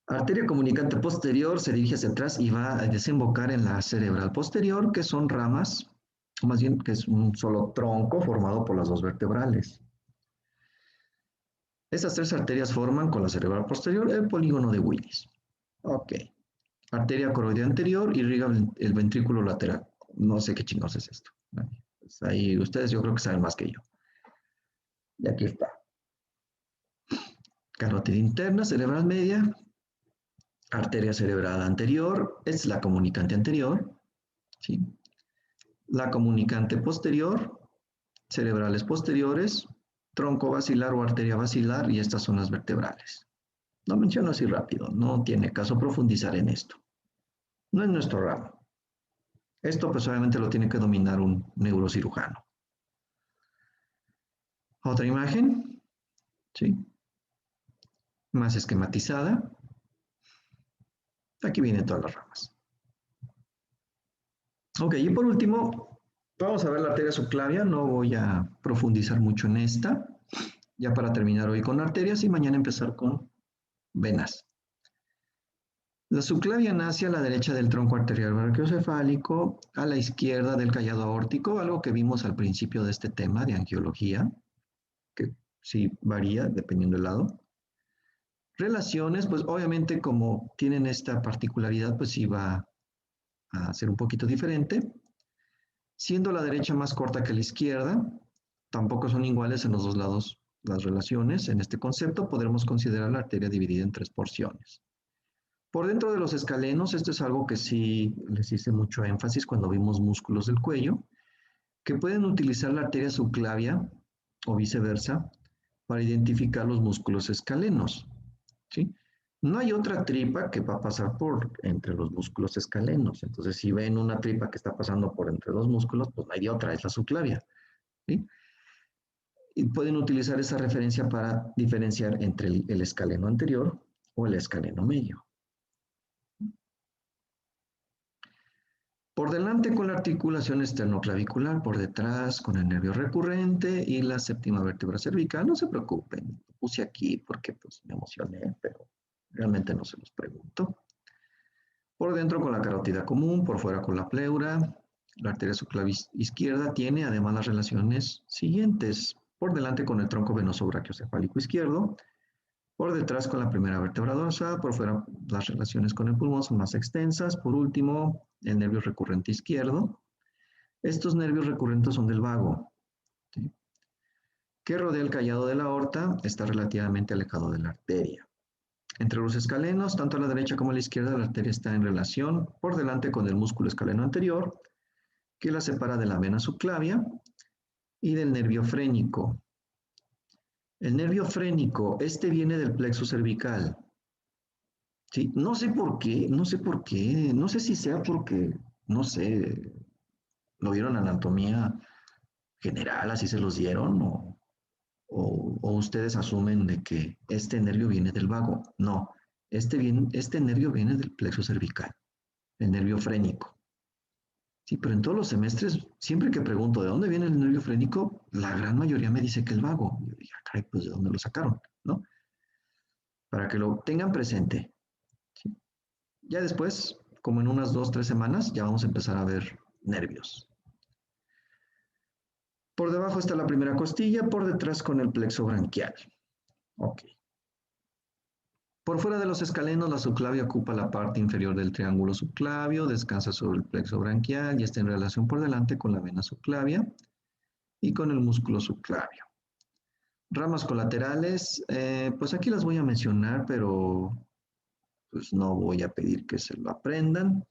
Arteria comunicante posterior se dirige hacia atrás y va a desembocar en la cerebral posterior, que son ramas, o más bien que es un solo tronco formado por las dos vertebrales. Estas 3 arterias forman con la cerebral posterior el polígono de Willis. Ok. Arteria coroidea anterior irriga el ventrículo lateral. No sé qué chingados es esto. Pues ahí ustedes yo creo que saben más que yo. Y aquí está. Carótida interna, cerebral media, arteria cerebral anterior, es la comunicante anterior, ¿sí? La comunicante posterior, cerebrales posteriores, tronco basilar o arteria basilar, y estas son las vertebrales. Lo menciono así rápido, no tiene caso profundizar en esto. No es nuestro ramo. Esto pues obviamente lo tiene que dominar un neurocirujano. Otra imagen, ¿sí? Más esquematizada. Aquí vienen todas las ramas. Ok, y por último, vamos a ver la arteria subclavia. No voy a profundizar mucho en esta. Ya para terminar hoy con arterias y mañana empezar con venas. La subclavia nace a la derecha del tronco arterial brachiocefálico, a la izquierda del callado aórtico, algo que vimos al principio de este tema de angiología, que sí varía dependiendo del lado. Relaciones, pues obviamente como tienen esta particularidad, pues sí va a ser un poquito diferente. Siendo la derecha más corta que la izquierda, tampoco son iguales en los dos lados las relaciones. En este concepto podremos considerar la arteria dividida en 3 porciones. Por dentro de los escalenos, esto es algo que sí les hice mucho énfasis cuando vimos músculos del cuello, que pueden utilizar la arteria subclavia o viceversa para identificar los músculos escalenos, ¿sí? No hay otra tripa que va a pasar por entre los músculos escalenos. Entonces, si ven una tripa que está pasando por entre dos músculos, pues no hay de otra, es la subclavia, ¿sí? Y pueden utilizar esa referencia para diferenciar entre el escaleno anterior o el escaleno medio. Por delante con la articulación esternoclavicular, por detrás con el nervio recurrente y la séptima vértebra cervical. No se preocupen, lo puse aquí porque pues, me emocioné, pero realmente no se los pregunto. Por dentro con la carótida común, por fuera con la pleura. La arteria subclaviana izquierda tiene además las relaciones siguientes. Por delante con el tronco venoso brachiocefálico izquierdo, por detrás con la primera vértebra dorsal, por fuera las relaciones con el pulmón son más extensas. Por último, el nervio recurrente izquierdo. Estos nervios recurrentes son del vago, ¿sí? que rodea el callado de la aorta, está relativamente alejado de la arteria. Entre los escalenos, tanto a la derecha como a la izquierda, la arteria está en relación por delante con el músculo escaleno anterior, que la separa de la vena subclavia y del nervio frénico. El nervio frénico, este viene del plexo cervical. ¿Sí? No sé por qué, no sé si sea porque, no sé, lo vieron anatomía general, así se los dieron, o ustedes asumen de que este nervio viene del vago. No, este nervio viene del plexo cervical, el nervio frénico. Sí, pero en todos los semestres, siempre que pregunto de dónde viene el nervio frénico, la gran mayoría me dice que el vago. Yo digo, caray, pues de dónde lo sacaron, ¿no? Para que lo tengan presente. ¿Sí? Ya después, como en unas 2, 3 semanas, ya vamos a empezar a ver nervios. Por debajo está la primera costilla, por detrás con el plexo branquial. Ok. Por fuera de los escalenos, la subclavia ocupa la parte inferior del triángulo subclavio, descansa sobre el plexo branquial y está en relación por delante con la vena subclavia y con el músculo subclavio. Ramas colaterales, pues aquí las voy a mencionar, pero pues no voy a pedir que se lo aprendan.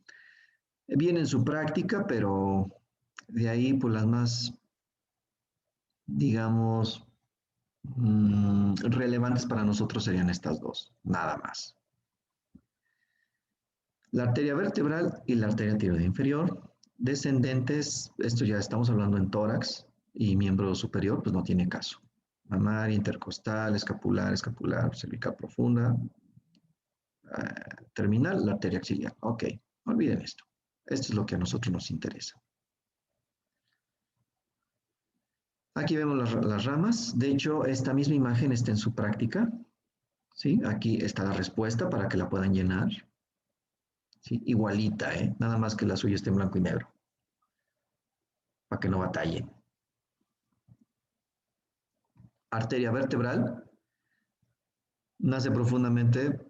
Viene en su práctica, pero de ahí pues las más, digamos, relevantes para nosotros serían estas dos, nada más. La arteria vertebral y la arteria tiroidea inferior, descendentes, esto ya estamos hablando en tórax y miembro superior, pues no tiene caso. Mamaria, intercostal, escapular, cervical profunda, terminal, la arteria axilar. Ok, no olviden esto. Esto es lo que a nosotros nos interesa. Aquí vemos las ramas. De hecho, esta misma imagen está en su práctica. ¿Sí? Aquí está la respuesta para que la puedan llenar. ¿Sí? Igualita, ¿eh? Nada más que la suya esté en blanco y negro. Para que no batallen. Arteria vertebral. Nace profundamente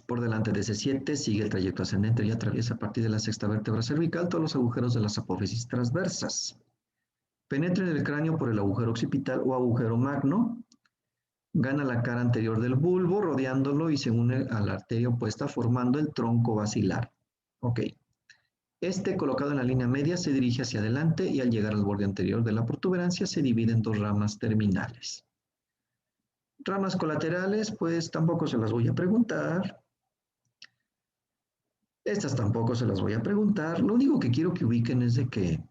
por delante de C7, sigue el trayecto ascendente y atraviesa a partir de la sexta vértebra cervical todos los agujeros de las apófisis transversas. Penetra en el cráneo por el agujero occipital o agujero magno, gana la cara anterior del bulbo, rodeándolo y se une a la arteria opuesta formando el tronco basilar. Ok. Este, colocado en la línea media, se dirige hacia adelante y al llegar al borde anterior de la protuberancia se divide en dos ramas terminales. Ramas colaterales, pues tampoco se las voy a preguntar. Estas tampoco se las voy a preguntar. Lo único que quiero que ubiquen es de que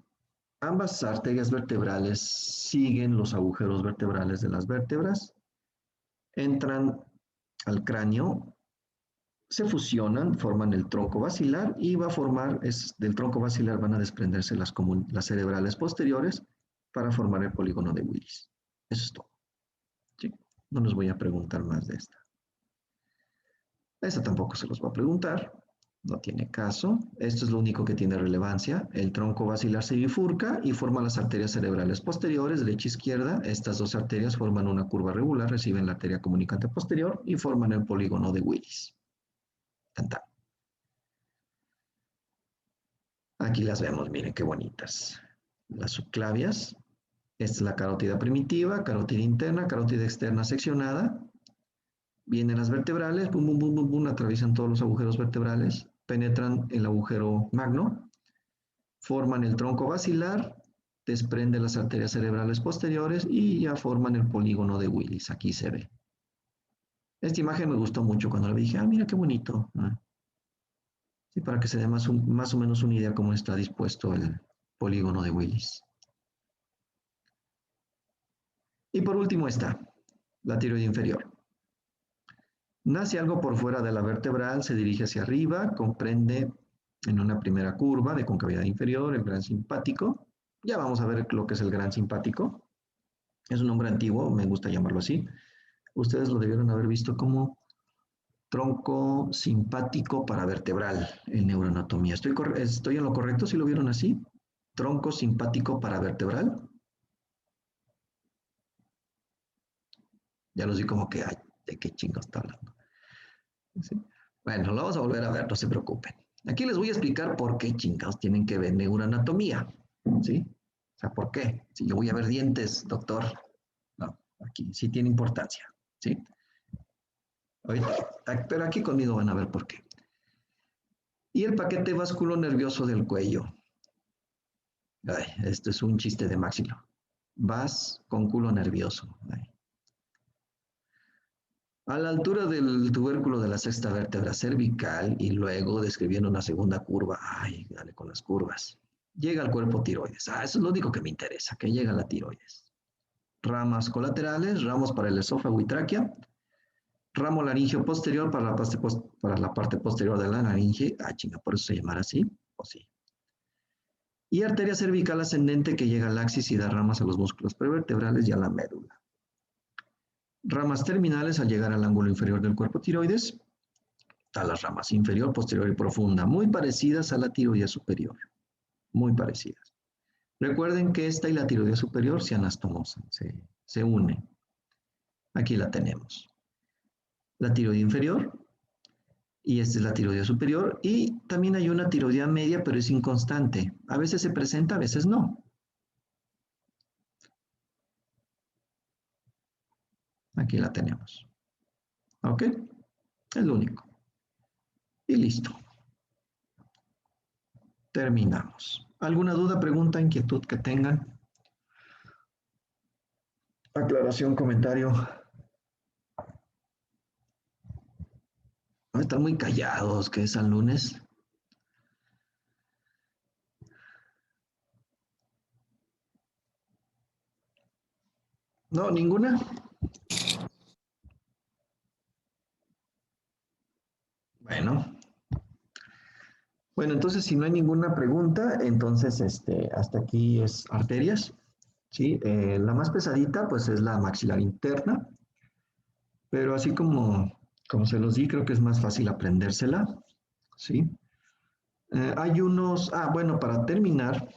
ambas arterias vertebrales siguen los agujeros vertebrales de las vértebras, entran al cráneo, se fusionan, forman el tronco basilar y va a formar, del tronco basilar van a desprenderse las cerebrales posteriores para formar el polígono de Willis. Eso es todo. ¿Sí? No les voy a preguntar más de esta. Esta tampoco se los va a preguntar. No tiene caso. Esto es lo único que tiene relevancia. El tronco basilar se bifurca y forma las arterias cerebrales posteriores, derecha e izquierda. Estas dos arterias forman una curva regular, reciben la arteria comunicante posterior y forman el polígono de Willis. Tan, tan. Aquí las vemos, miren qué bonitas. Las subclavias. Esta es la carótida primitiva, carótida interna, carótida externa seccionada. Vienen las vertebrales, bum, bum, bum, bum, bum, atraviesan todos los agujeros vertebrales, penetran el agujero magno, forman el tronco basilar, desprenden las arterias cerebrales posteriores y ya forman el polígono de Willis. Aquí se ve. Esta imagen me gustó mucho cuando la vi. Dije, mira qué bonito. Sí, para que se dé más o menos una idea cómo está dispuesto el polígono de Willis. Y por último está la tiroide inferior. Nace algo por fuera de la vertebral, se dirige hacia arriba, comprende en una primera curva de concavidad inferior el gran simpático. Ya vamos a ver lo que es el gran simpático. Es un nombre antiguo, me gusta llamarlo así. Ustedes lo debieron haber visto como tronco simpático paravertebral en neuroanatomía. ¿Estoy en lo correcto si lo vieron así? Tronco simpático paravertebral. Ya los vi como que, ay, ¿de qué chingo está hablando? ¿Sí? Bueno, lo vamos a volver a ver, no se preocupen. Aquí les voy a explicar por qué chingados tienen que ver neuroanatomía. ¿Sí? O sea, ¿por qué? Si yo voy a ver dientes, doctor. Aquí sí tiene importancia, ¿sí? Ahorita, pero aquí conmigo van a ver por qué. Y el paquete vasculonervioso del cuello. Ay, esto es un chiste de Máximo. Vas con culo nervioso. Ay. A la altura del tubérculo de la sexta vértebra cervical y luego describiendo una segunda curva. Ay, dale con las curvas. Llega al cuerpo tiroides. Eso es lo único que me interesa, que llega a la tiroides. Ramas colaterales, ramos para el esófago y tráquea. Ramo laringeo posterior para la parte posterior de la laringe. Chinga, por eso se llamará así. O sí. Y arteria cervical ascendente que llega al axis y da ramas a los músculos prevertebrales y a la médula. Ramas terminales al llegar al ángulo inferior del cuerpo tiroides, a las ramas inferior, posterior y profunda, muy parecidas a la tiroidea superior, muy parecidas. Recuerden que esta y la tiroidea superior se anastomosan, se unen. Aquí la tenemos. La tiroidea inferior, y esta es la tiroidea superior, y también hay una tiroidea media, pero es inconstante. A veces se presenta, a veces no. Aquí la tenemos. ¿Ok? Es lo único. Y listo. Terminamos. ¿Alguna duda, pregunta, inquietud que tengan? Aclaración, comentario. Están muy callados, que es al lunes. No, ninguna. Bueno. Bueno, entonces si no hay ninguna pregunta, entonces hasta aquí es arterias. ¿Sí? La más pesadita, pues es la maxilar interna, pero así como se los di, creo que es más fácil aprendérsela. ¿Sí? Hay unos, bueno, para terminar,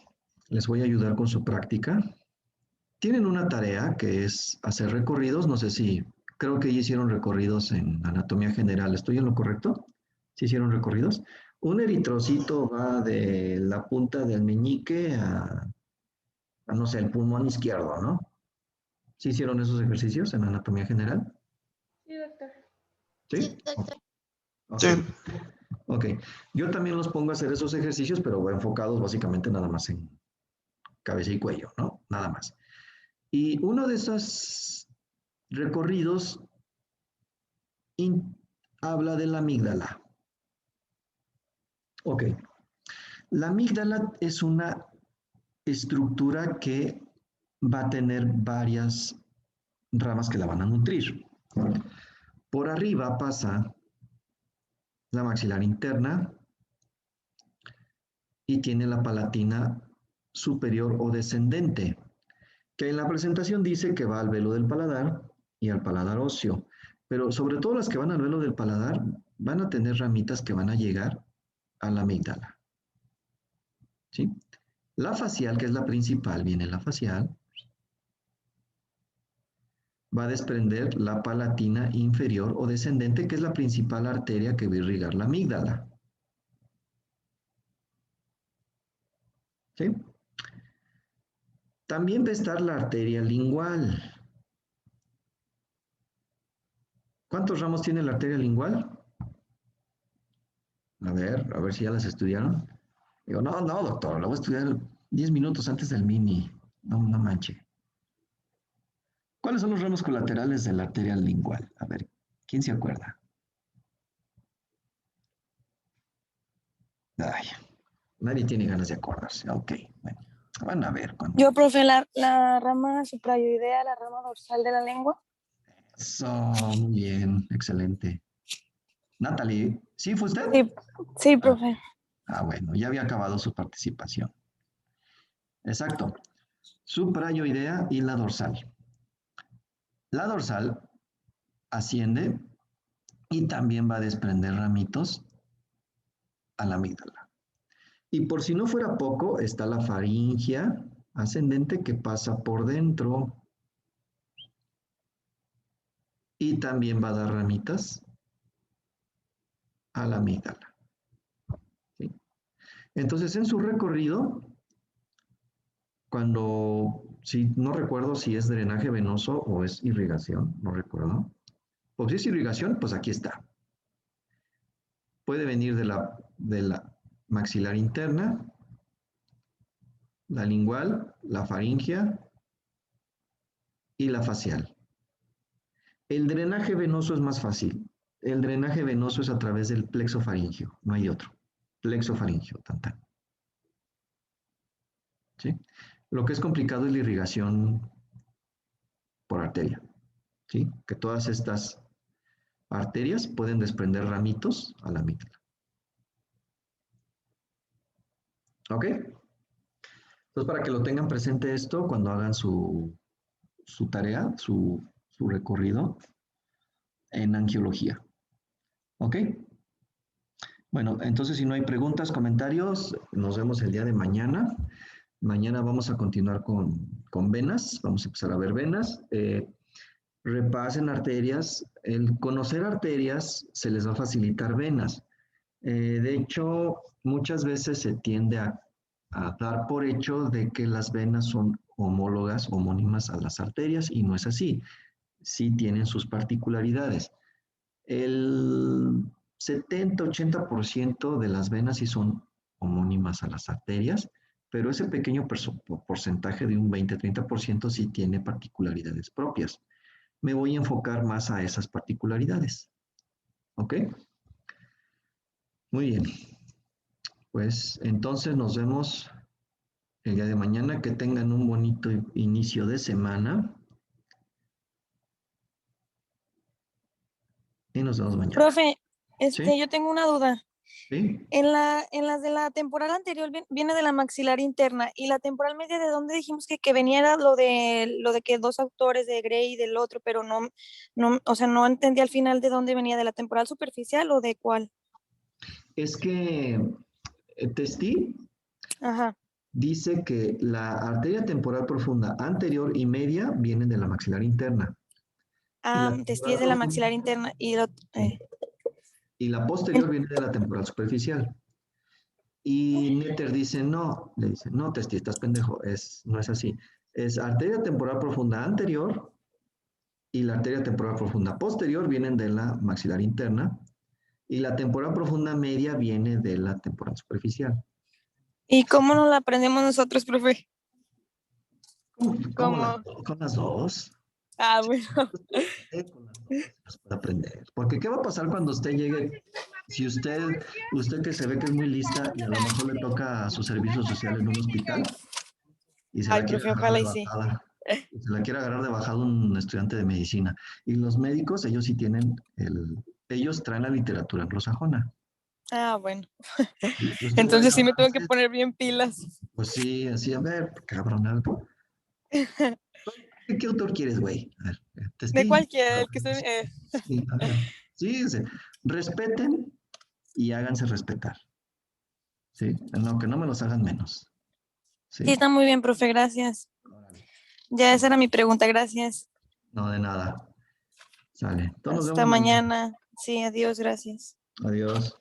les voy a ayudar con su práctica. Tienen una tarea que es hacer recorridos, no sé si, creo que ya hicieron recorridos en anatomía general, ¿estoy en lo correcto? ¿Sí hicieron recorridos? Un eritrocito va de la punta del meñique no sé, el pulmón izquierdo, ¿no? ¿Sí hicieron esos ejercicios en anatomía general? Sí, doctor. ¿Sí? Ok. Sí. Ok. Yo también los pongo a hacer esos ejercicios, pero enfocados básicamente nada más en cabeza y cuello, ¿no? Nada más. Y uno de esos recorridos habla de la amígdala. Ok. La amígdala es una estructura que va a tener varias ramas que la van a nutrir. Por arriba pasa la maxilar interna y tiene la palatina superior o descendente, que en la presentación dice que va al velo del paladar y al paladar óseo, pero sobre todo las que van al velo del paladar van a tener ramitas que van a llegar a la amígdala. ¿Sí? La facial, que es la principal, viene la facial, va a desprender la palatina inferior o descendente, que es la principal arteria que va a irrigar la amígdala. ¿Sí? También va a estar la arteria lingual. ¿Cuántos ramos tiene la arteria lingual? A ver si ya las estudiaron. Digo, no, doctor, lo voy a estudiar 10 minutos antes del mini. No manche. ¿Cuáles son los ramos colaterales de la arteria lingual? A ver, ¿quién se acuerda? Ay, nadie tiene ganas de acordarse. Ok, bueno, van a ver. Yo, profe, la rama suprayoidea, la rama dorsal de la lengua. Eso, muy bien, excelente. Natalie, ¿sí fue usted? Sí, profe. Bueno, ya había acabado su participación. Exacto. Suprayoidea y la dorsal. La dorsal asciende y también va a desprender ramitos a la amígdala. Y por si no fuera poco, está la faringea ascendente que pasa por dentro y también va a dar ramitas a la amígdala. ¿Sí? Entonces, en su recorrido, cuando Sí, no recuerdo si es drenaje venoso o es irrigación, no recuerdo. O si es irrigación, pues aquí está. Puede venir de la maxilar interna, la lingual, la faríngea y la facial. El drenaje venoso es más fácil. El drenaje venoso es a través del plexo faríngeo, no hay otro. Plexo faríngeo, tan tan. ¿Sí? Lo que es complicado es la irrigación por arteria. ¿Sí? Que todas estas arterias pueden desprender ramitos a la amígdala. ¿Ok? Entonces, para que lo tengan presente esto cuando hagan su tarea, su recorrido en angiología. ¿Ok? Bueno, entonces si no hay preguntas, comentarios, nos vemos el día de mañana. Mañana vamos a continuar con venas, vamos a empezar a ver venas. Repasen arterias. El conocer arterias se les va a facilitar venas. De hecho, muchas veces se tiende a dar por hecho de que las venas son homólogas, homónimas a las arterias, y no es así. Sí tienen sus particularidades. El 70-80% de las venas sí son homónimas a las arterias, pero ese pequeño porcentaje de un 20-30% sí tiene particularidades propias. Me voy a enfocar más a esas particularidades. ¿Ok? Muy bien. Pues entonces nos vemos el día de mañana. Que tengan un bonito inicio de semana. Y nos vemos mañana. Profe, ¿Sí? yo tengo una duda. ¿Sí? En las de la temporal anterior viene de la maxilar interna, y la temporal media, ¿de dónde dijimos que venía? Era lo de que dos autores de Gray y del otro, pero no, o sea, no entendí al final de dónde venía, ¿de la temporal superficial o de cuál? Es que Testi Ajá. dice que la arteria temporal profunda anterior y media vienen de la maxilar interna. Y la Testí es temporal de la profunda, maxilar interna y la posterior viene de la temporal superficial. Y Netter dice, no, le dice, no, Testi, estás pendejo, no es así. Es arteria temporal profunda anterior y la arteria temporal profunda posterior vienen de la maxilar interna, y la temporal profunda media viene de la temporal superficial. ¿Y cómo nos la aprendemos nosotros, profe? ¿Cómo con las dos? Bueno. Con las dos las puede aprender. Porque ¿qué va a pasar cuando usted llegue? Si usted que se ve que es muy lista y a lo mejor le toca a su servicio social en un hospital y se Ay, la quiere profe, agarrar ojalá de y sí. bajada, se la quiere agarrar de bajada un estudiante de medicina. Y los médicos, ellos sí tienen ellos traen la literatura anglosajona. Bueno. Y usted va a Entonces sí decir, me no, tengo que poner bien pilas. pues sí, así, a ver, cabrón, algo. ¿Qué autor quieres, güey? A ver, De Testi. cualquiera, el que se... Sí, a ver. Sí, respeten y háganse respetar. ¿Sí? No, que no me los hagan menos. Sí, ¿Sí? está muy bien, profe, gracias. Órale. Ya esa era mi pregunta, gracias. No, de nada. Sale. Entonces nos Hasta vemos mañana. mañana. Sí, adiós, gracias. Adiós.